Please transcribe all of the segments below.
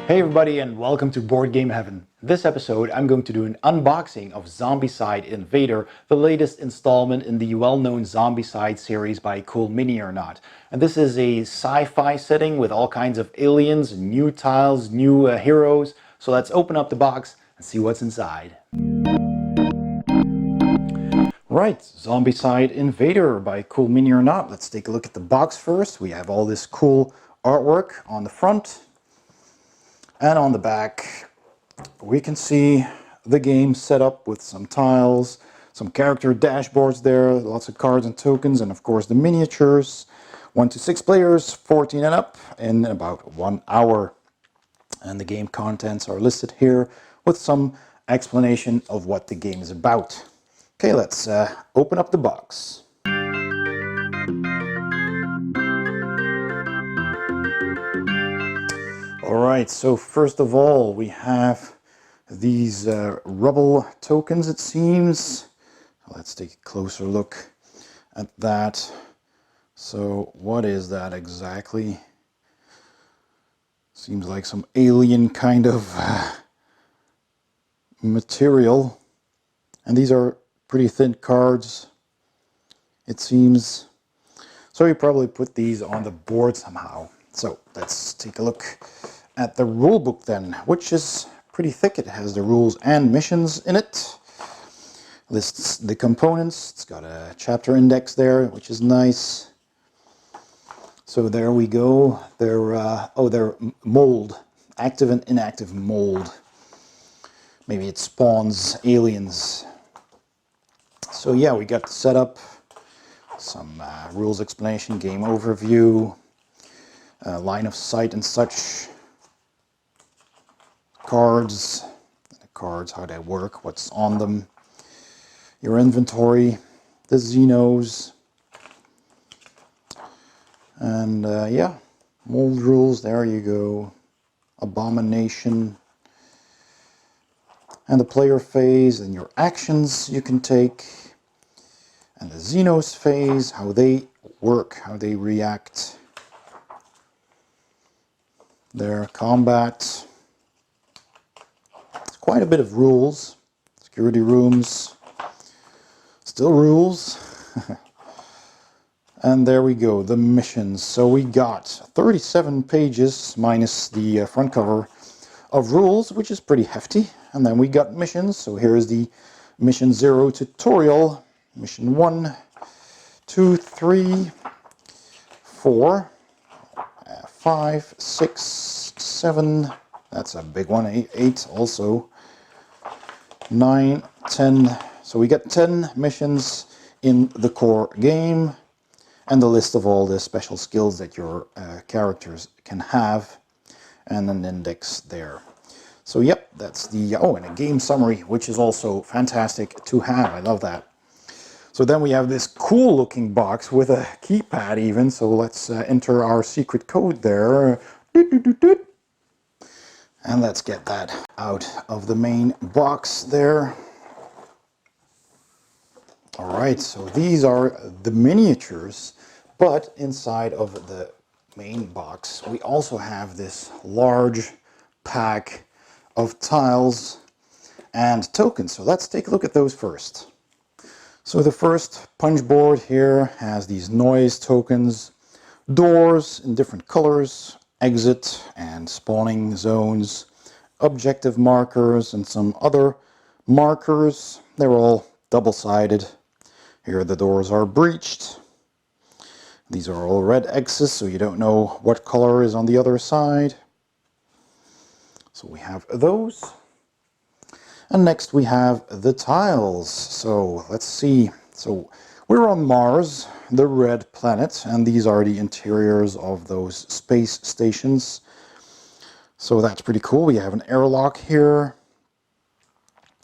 Hey everybody and welcome to Board Game Heaven. In this episode I'm going to do an unboxing of Zombicide Invader, the latest installment in the well-known Zombicide series by Cool Mini or Not. And this is a sci-fi setting with all kinds of aliens, new tiles, new heroes. So let's open up the box and see what's inside. Right, Zombicide Invader by Cool Mini or Not. Let's take a look at the box first. We have all this cool artwork on the front. And on the back, we can see the game set up with some tiles, some character dashboards there, lots of cards and tokens, and of course the miniatures. 1 to 6 players, 14 and up, in about 1 hour. And the game contents are listed here with some explanation of what the game is about. Okay, let's open up the box. Alright, so first of all we have these rubble tokens, it seems. Let's take a closer look at that. So what is that exactly? Seems like some alien kind of material. And these are pretty thin cards, it seems. So you probably put these on the board somehow. So let's take a look at the rule book then, which is pretty thick. It has the rules and missions in it. Lists the components. It's got a chapter index there, which is nice. So there we go. They're mold, active and inactive mold. Maybe it spawns aliens. So yeah, we got the setup, some rules explanation, game overview, line of sight and such. Cards, how they work, what's on them, your inventory, the Xenos, and yeah, mold rules, there you go, abomination, and the player phase, and your actions you can take, and the Xenos phase, how they work, how they react, their combat. Quite a bit of rules, security rooms, still rules. And there we go, the missions. So we got 37 pages minus the front cover of rules, which is pretty hefty. And then we got missions. So here's the mission 0 tutorial. Mission 1, 2, 3, 4, 5, 6, 7. That's a big one. 8 also. 9, 10. So we got 10 missions in the core game, and the list of all the special skills that your characters can have, and an index there. So yep, that's the, oh, and a game summary, which is also fantastic to have. I love that. So then we have this cool looking box with a keypad even. So let's enter our secret code there. And let's get that out of the main box there. Alright, so these are the miniatures, but inside of the main box we also have this large pack of tiles and tokens. So let's take a look at those first. So the first punch board here has these noise tokens, doors in different colors, exit and spawning zones, objective markers, and some other markers. They're all double-sided. Here the doors are breached. These are all red X's, so you don't know what color is on the other side. So we have those. And next we have the tiles. So let's see. So we're on Mars, the red planet, and these are the interiors of those space stations. So that's pretty cool. We have an airlock here,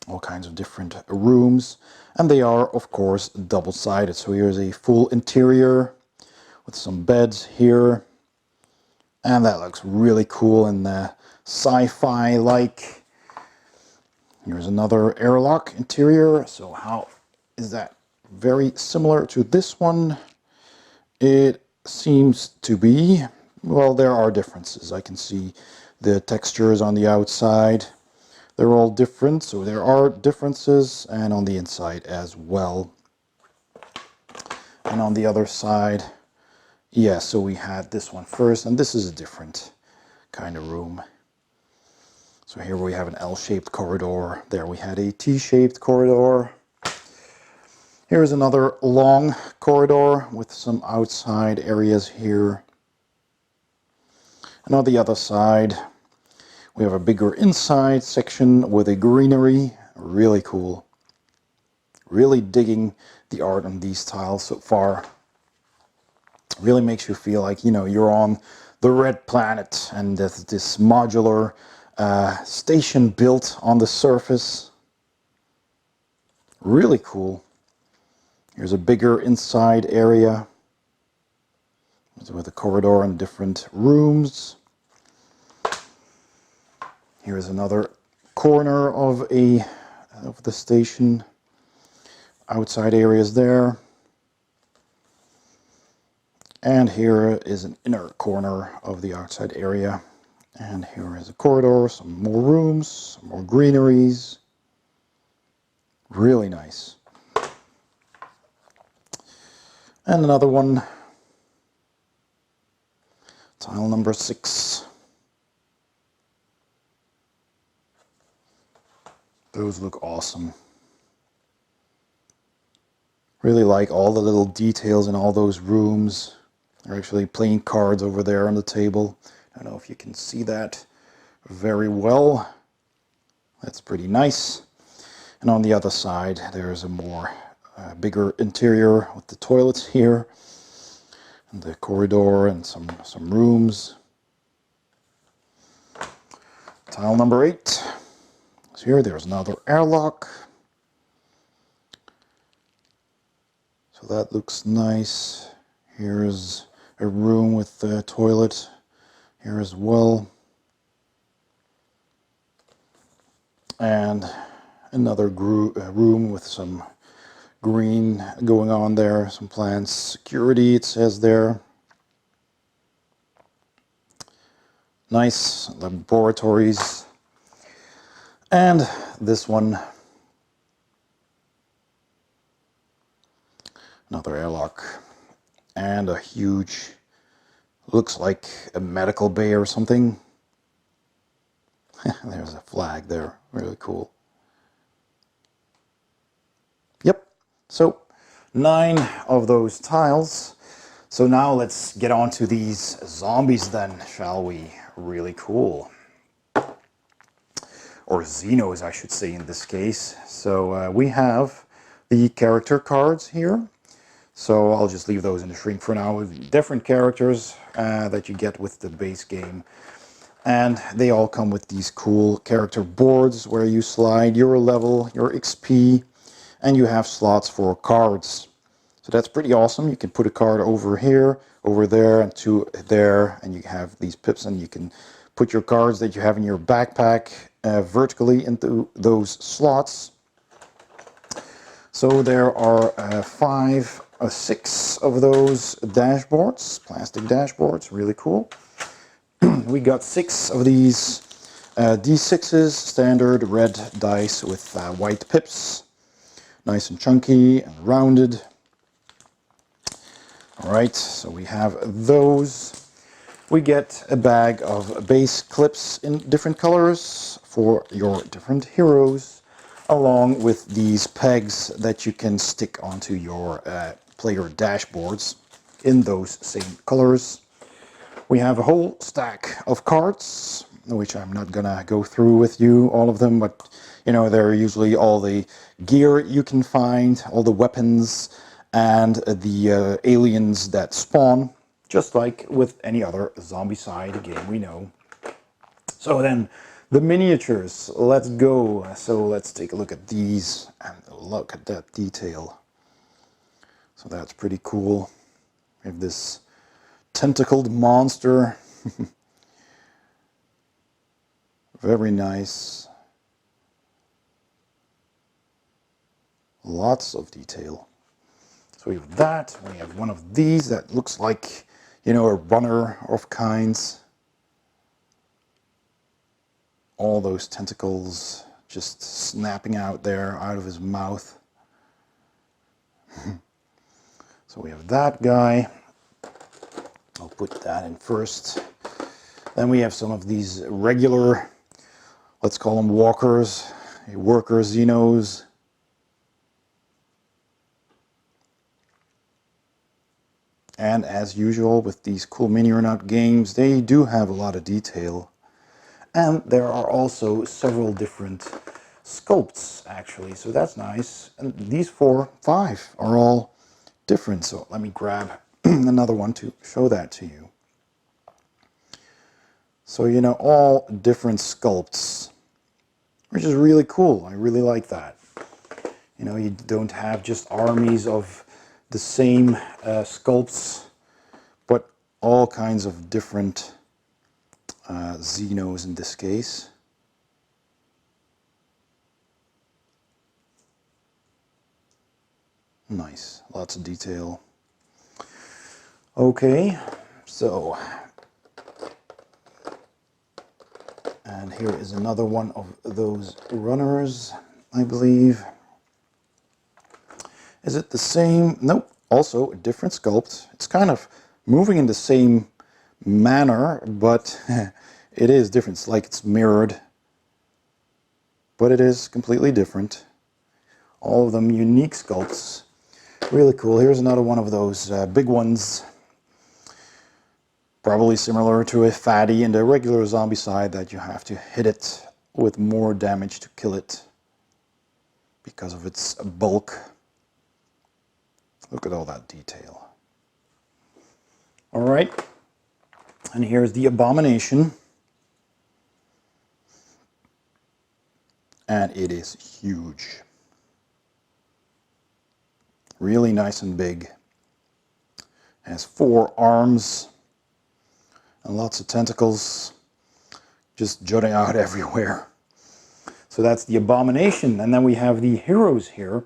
all kinds of different rooms, and they are of course double-sided. So here's a full interior with some beds here, and that looks really cool and sci-fi like. Here's another airlock interior. So how is that? Very similar to this one. It seems to be. Well, there are differences. I can see The textures on the outside, they're all different, so there are differences, and on the inside as well. And on the other side, yeah, so we had this one first, and this is a different kind of room. So here we have an L-shaped corridor. There we had a T-shaped corridor. Here's another long corridor with some outside areas here. And on the other side, we have a bigger inside section with a greenery. Really cool. Really digging the art on these tiles so far. Really makes you feel like, you know, you're on the red planet, and there's this modular station built on the surface. Really cool. Here's a bigger inside area with a corridor and different rooms. Here's another corner of the station. Outside areas there. And here is an inner corner of the outside area. And here is a corridor, some more rooms, some more greeneries. Really nice. And another one. Tile number 6. Those look awesome. Really like all the little details in all those rooms. They're actually playing cards over there on the table. I don't know if you can see that very well. That's pretty nice. And on the other side, there's a more bigger interior with the toilets here, and the corridor, and some rooms. Tile number 8. So here, there's another airlock. So that looks nice. Here's a room with the toilet here as well. And another room with some green going on there, some plants. Security, it says there. Nice laboratories. And this one, another airlock. And a huge, looks like a medical bay or something. There's a flag there, really cool. Yep, so 9 of those tiles. So now let's get on to these zombies then, shall we? Really cool. Or Xenos, I should say in this case. So we have the character cards here. So I'll just leave those in the shrink for now, with different characters that you get with the base game. And they all come with these cool character boards where you slide your level, your XP, and you have slots for cards. So that's pretty awesome. You can put a card over here, over there, and 2 there, and you have these pips, and you can put your cards that you have in your backpack vertically into those slots. So there are 6 of those dashboards, plastic dashboards, really cool. We got 6 of these D6s, standard red dice with white pips. Nice and chunky and rounded. Alright, so we have those. We get a bag of base clips in different colors for your different heroes, along with these pegs that you can stick onto your player dashboards in those same colors. We have a whole stack of cards, which I'm not gonna go through with you, all of them, but you know, they're usually all the gear you can find, all the weapons, and the aliens that spawn, just like with any other Zombicide game we know. So then, the miniatures, let's go. So let's take a look at these, and look at that detail. So that's pretty cool. We have this tentacled monster. Very nice. Lots of detail. So we have that. We have one of these that looks like, you know, a runner of kinds. all those tentacles just snapping out there, out of his mouth. So we have that guy. I'll put that in first. Then we have some of these regular, let's call them walkers, worker Xenos. And as usual with these Cool Mini or Not games, they do have a lot of detail. And there are also several different sculpts actually, so that's nice. And these 5 are all different, so let me grab another one to show that to you. So, you know, all different sculpts, which is really cool. I really like that. You know, you don't have just armies of the same sculpts, but all kinds of different Xenos in this case. Nice, lots of detail. Okay, so, and here is another one of those runners, I believe. Is it the same? Nope, also a different sculpt. It's kind of moving in the same manner, but it is different. It's like it's mirrored, but it is completely different. All of them unique sculpts. Really cool. Here's another one of those big ones. Probably similar to a fatty in the regular Zombicide, that you have to hit it with more damage to kill it because of its bulk. Look at all that detail. All right, and here's the Abomination. And it is huge. Really nice and big. Has 4 arms and lots of tentacles just jutting out everywhere. So that's the Abomination. And then we have the heroes here.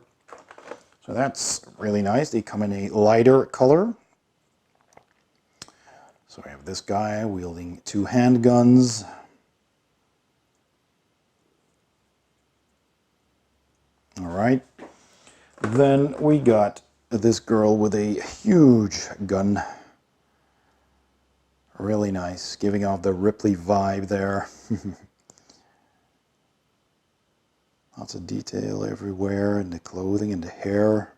So that's really nice. They come in a lighter color. So we have this guy wielding 2 handguns. All right. Then we got this girl with a huge gun. Really nice, giving off the Ripley vibe there. Lots of detail everywhere in the clothing and the hair,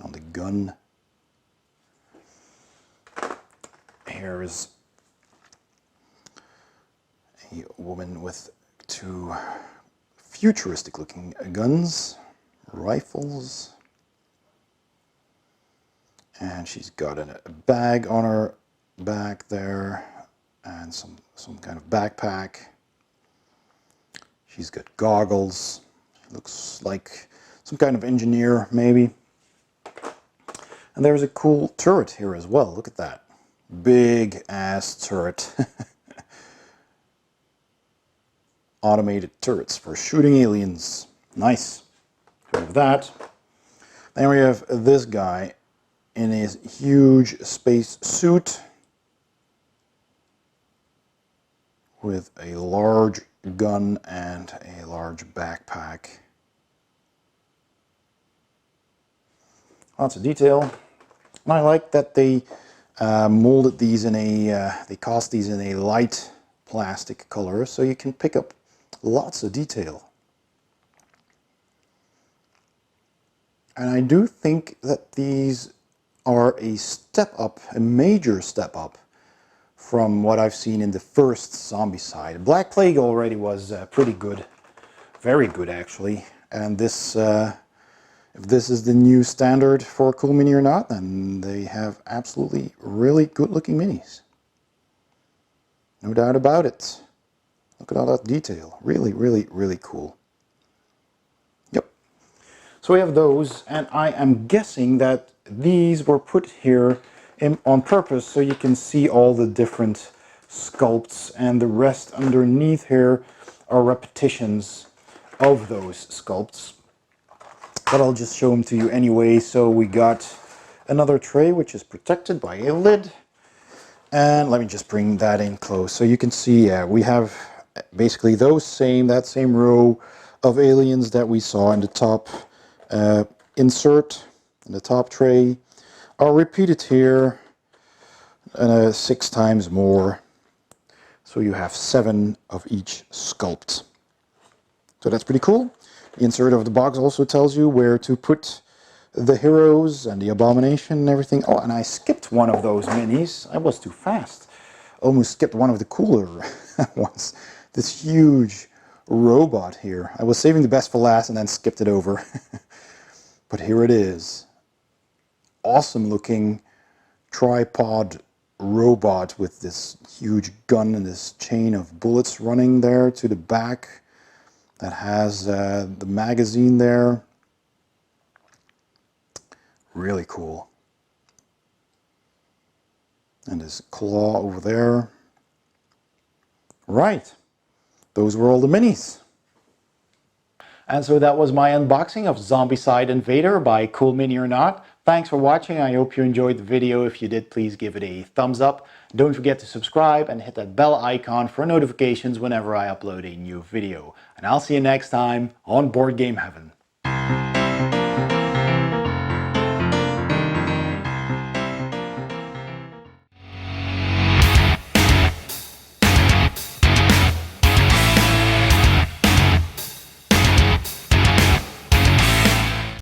on the gun. Here is a woman with 2 futuristic looking guns, rifles. And she's got a bag on her back there and some kind of backpack. She's got goggles. She looks like some kind of engineer maybe. And there's a cool turret here as well. Look at that. Big ass turret. Automated turrets for shooting aliens. Nice. We have that. Then we have this guy in his huge space suit with a large gun and a large backpack. Lots of detail. And I like that they molded these in a, they cast these in a light plastic color, so you can pick up lots of detail. And I do think that these are a step up, a major step up from what I've seen in the first Zombicide. Black Plague already was pretty good, very good actually. And this, if this is the new standard for Cool Mini or Not, then they have absolutely really good looking minis. No doubt about it. Look at all that detail. Really, really, really cool. Yep. So we have those, and I am guessing that these were put here on purpose so you can see all the different sculpts, and the rest underneath here are repetitions of those sculpts. But I'll just show them to you anyway. So we got another tray which is protected by a lid. And let me just bring that in close so you can see we have basically that same row of aliens that we saw in the top insert, in the top tray, are repeated here 6 times more. So you have 7 of each sculpt. So that's pretty cool. The insert of the box also tells you where to put the heroes and the abomination and everything. Oh, and I skipped one of those minis. I was too fast. Almost skipped one of the cooler ones. This huge robot here. I was saving the best for last and then skipped it over. But here it is. Awesome looking tripod robot with this huge gun and this chain of bullets running there to the back. That has the magazine there. Really cool. And his claw over there. Right. Those were all the minis. And so that was my unboxing of Zombicide Invader by Cool Mini or Not. Thanks for watching. I hope you enjoyed the video. If you did, please give it a thumbs up. Don't forget to subscribe and hit that bell icon for notifications whenever I upload a new video. And I'll see you next time on Board Game Heaven.